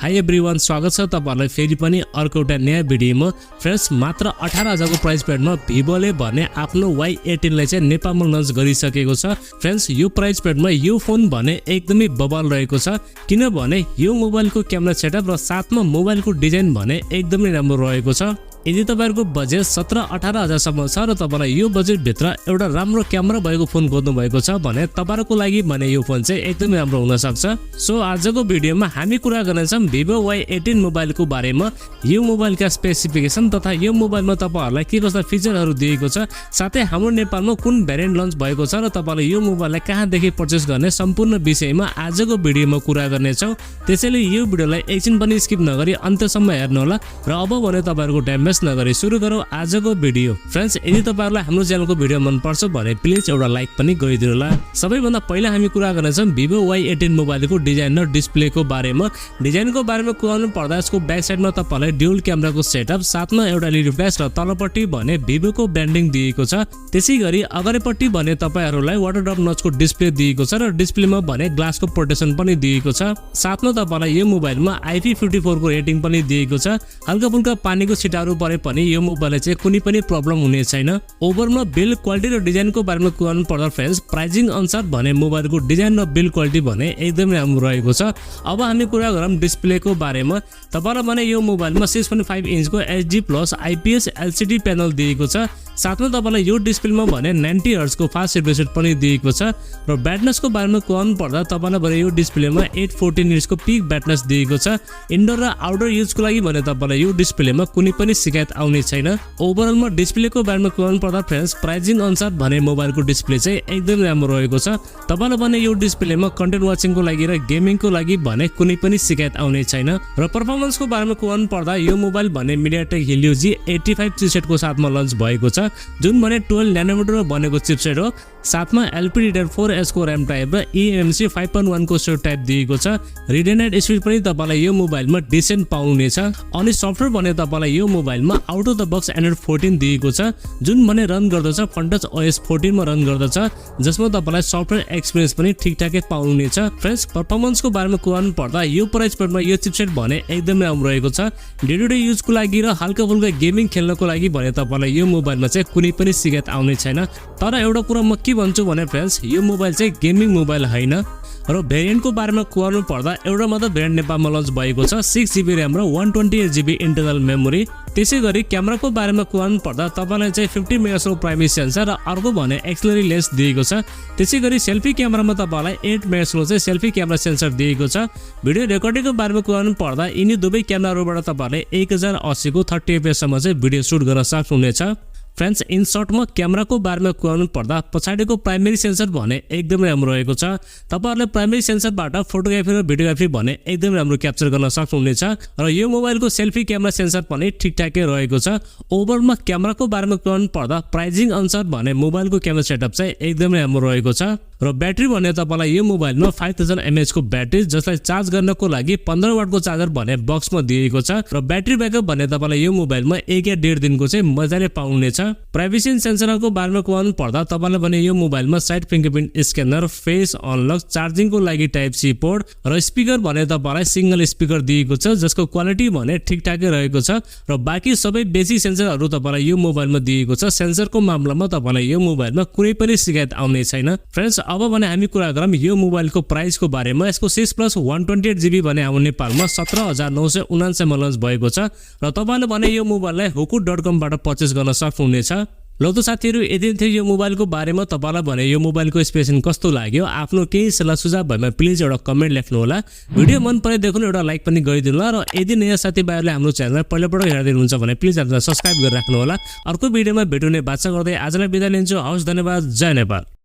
High everyone, स्वागत छ तपाईहरुलाई फेरि पनि अर्को एउटा नयाँ भिडियोमा। फ्रेन्ड्स, मात्र 18,000 को प्राइस पॉइन्टमा भिभोले भने आफ्नो Y18 लाई चाहिँ नेपालमा लन्च गरिसकेको छ। फ्रेन्ड्स, यो प्राइस पॉइन्टमा यो फोन भने एकदमै बवाल रहेको छ, किनभने यो मोबाइलको क्यामेरा सेटअप र साथमा मोबाइलको डिजाइन भने एकदमै राम्रो रहेको छ। यदि तपाईहरुको बजेट 17-18,000 सम्म छ र तपाईलाई यो बजेट भित्र एउटा राम्रो क्यामेरा भएको फोन खोज्नु भएको छ भने तपाईहरुको लागि भने यो फोन चाहिँ एकदमै राम्रो हुन सक्छ। सो आजको भिडियोमा हामी कुरा गर्नेछौं Vivo Y18 मोबाइलको बारेमा, यो मोबाइलका स्पेसिफिकेसन तथा यो मोबाइलमा तपाईहरुलाई के कस्ता फिचरहरु दिएको छ, साथै हाम्रो नेपालमा कुन भेरिएन्ट लन्च भएको छ र तपाईले यो मोबाइललाई कहाँदेखि पर्चेस गर्ने सम्पूर्ण विषयमा आजको भिडियोमा कुरा गर्नेछौं। त्यसैले यो भिडियोलाई एकछिन पनि स्किप नगरी अन्त्यसम्म हेर्नु होला र अब भने तपाईहरुको टाइम नगरी सुरु गरौँ आजको भिडियो। फ्रेन्ड्स, यदि तपाईहरुलाई हाम्रो च्यानलको भिडियो मन पर्छ भने प्लिज एउटा लाइक पनि गरिदिनु होला। सबैभन्दा पहिला हामी कुरा गर्नेछौं Vivo Y18 मोबाइलको डिजाइन र डिस्प्लेको बारेमा। डिजाइनको बारेमा कुराउनु पर्दा यसको ब्याक साइडमा तपाईलाई ड्युल क्यामेराको सेटअप, साथमा एउटा एलइडी फ्ल्यास र तलपट्टि भने Vivoको ब्रान्डिङ दिएको छ। त्यसैगरी अगाडिपट्टि भने तपाईहरुलाई वाटर ड्रप नचको डिस्प्ले दिएको छ र डिस्प्लेमा भने ग्लासको प्रोटेक्सन पनि दिएको छ। साथमा तपाईलाई यो मोबाइलमा IP54 को रेटिङ पनि दिएको छ। हल्का फुल्का पानीको छिटाहरु परे पनि यो मोबाइलले चाहिँ कुनै पनि प्रब्लम हुने छैन। ओभरमा बिल्ड क्वालिटी र डिजाइनको बारेमा कुराउनु पर्दा फ्रेन्ड्स, प्राइसिङ अनुसार भने मोबाइलको डिजाइन र बिल्ड क्वालिटी भने एकदमै राम्रो रहेको छ। अब हामी कुरा गरौँ डिस्प्लेको बारेमा। तपाईलाई भने यो मोबाइलमा 6.5 इन्चको HD+ IPS LCD प्यानल दिएको छ। साथमा तपाईलाई यो डिस्प्लेमा भने 90 हर्ट्ज को फास्ट रिफ्रेश रेट पनि दिएको छ र ब्राइटनेसको बारेमा कुराउनु पर्दा तपाईलाई भने यो डिस्प्लेमा 814 निट्स को पिक ब्राइटनेस दिएको छ। इन्डोर र आउटडोर युजको लागि भने तपाईलाई यो डिस्प्लेमा कुनै पनि शिकायत आउने छैन। ओभरअलमा डिस्प्लेको बारेमा कुराउनु पर्दा फ्रेन्ड्स, प्राइसिङ अनुसार भने मोबाइलको डिस्प्ले चाहिँ एकदमै राम्रो रहेको छ। तपाईलाई भने यो डिस्प्लेमा कन्टेन्ट वाचिङको लागि र गेमिङको लागि भने कुनै पनि शिकायत आउने छैन। र परफर्मेन्सको बारेमा कुराउनु पर्दा यो मोबाइल भने MediaTek Helio G85 चिपसेटको साथमा लन्च भएको छ, जुन भने 12 नैनोमिटरमा बनेको चिपसेट हो। साथमा LPDDR4S को RAM टाइप र eMMC 5.1 को स्टोरेज टाइप दिएको छ। रिड एन्ड राइट स्पिड पनि तपाईलाई यो मोबाइलमा डिसेन्ट पाउनुहुनेछ। अनि सफ्टवेयर भने तपाईलाई यो मोबाइलमा out of the box Android 14 दिएको छ, जुन भने रन गर्दछ FunTouch OS 14 मा रन गर्दछ, जसमा तपाईलाई सफ्टवेयर एक्सपिरियन्स पनि ठिकठाकै पाउनुहुनेछ। फ्रेन्ड्स, परफर्मेन्सको बारेमा कुराउनु पर्दा यो प्राइस पॉइन्टमा यो चिपसेट भने एकदमै राम्रो रहेको छ। डे टु डे युजको लागि र हल्का फुल्का गेमिङ खेल्नको लागि भने तपाईलाई यो मोबाइलमा चाहिँ कुनै पनि शिकायत आउने छैन। तर एउटा कुरा म के भन्छु भने फ्रेन्ड्स, यो मोबाइल चाहिँ गेमिङ मोबाइल हैन। र भेरिएन्टको बारेमा कुराउनु पर्दा एउटा मात्र भेरिएन्ट नेपालमा लन्च भएको छ, 6GB RAM र 128GB इन्टरनल मेमोरी। त्यसैगरी क्यामेराको बारेमा कुराउनु पर्दा तपाईलाई चाहिँ 50 मेगापिक्सल प्राइमेरी सेन्सर र अर्को भने एक्सिलरी लेन्स दिएको छ। त्यसैगरी सेल्फी क्यामेरामा तपाईलाई 8 मेगापिक्सल चाहिँ सेल्फी क्यामेरा सेन्सर दिएको छ। भिडियो रेकर्डिङको बारेमा कुराउनु पर्दा यिनी दुवै क्यामेराबाट तपाईले 1080 को 30 fps सम्म चाहिँ भिडियो सुट गर्न सक्नुहुनेछ। फ्रेन्ड्स, इन सर्टमा क्यामेराको बारेमा कुराउनु पर्दा पछाडिको प्राइमेरी सेन्सर भने एकदमै राम्रो रहेको छ। तपाईहरुले प्राइमेरी सेन्सरबाट फोटोग्राफी र भिडियोग्राफी भने एकदमै राम्रो क्याप्चर गर्न सक्नुहुनेछ र यो मोबाइलको सेल्फी क्यामेरा सेन्सर पनि ठिकठाकै रहेको छ। ओभरमा क्यामेराको बारेमा कुराउनु पर्दा प्राइसिङ अनुसार भने मोबाइलको क्यामेरा सेटअप चाहिँ एकदमै राम्रो रहेको छ। र ब्याट्री भने तपाईलाई यो मोबाइलमा 5000 mAh को ब्याट्री, जसलाई चार्ज गर्नको लागि 15 वाट को चार्जर भने बक्समा दिएको छ। र ब्याट्री ब्याकअप भने तपाईलाई यो मोबाइलमा 1 या 1.5 दिनको चाहिँ मजाले पाउनुहुनेछ। प्राइभेसी सेन्सरको बारेमा कुराउनु पर्दा तपाईलाई भने यो मोबाइलमा side fingerprint scanner, face unlock, चार्जिङको लागि टाइप सी पोर्ट र स्पिकर भने तपाईलाई सिंगल स्पिकर दिएको छ, जसको क्वालिटी भने ठिकठाकै रहेको छ। र बाँकी सबै बेसिक सेन्सरहरु तपाईलाई यो मोबाइलमा दिएको छ। सेन्सरको मामलामा तपाईलाई यो मोबाइलमा कुनै पनि शिकायत आउने छैन। फ्रेन्ड्स, अब भने हामी कुरा गरौँ यो मोबाइलको प्राइसको बारेमा। यसको 6+ 128GB भने हाम्रो नेपालमा 17,979 मा लन्च भएको छ र तपाईले भने यो मोबाइललाई hoku.com बाट पर्चेस गर्न सक्नुहुनेछ। ल त साथीहरु, यदि थियो यो मोबाइलको बारेमा तपाईलाई भने यो मोबाइलको स्पेसिफिकेसन कस्तो लाग्यो, आफ्नो केही सल्लाह सुझाव भएमा प्लिज एउटा कमेन्ट लेख्नु होला। भिडियो मन परे देखुन एउटा लाइक पनि गरिदिनु होला। र यदि नयाँ साथीभाइहरुले हाम्रो च्यानललाई पहिलोपटक हेर्दै हुनुहुन्छ भने प्लिज हामीलाई सब्स्क्राइब गरेर राख्नु होला। अर्को भिडियोमा भेट्ने बाचा गर्दै आजलाई बिदा लिन्छु। हवस्, धन्यवाद। जय नेपाल।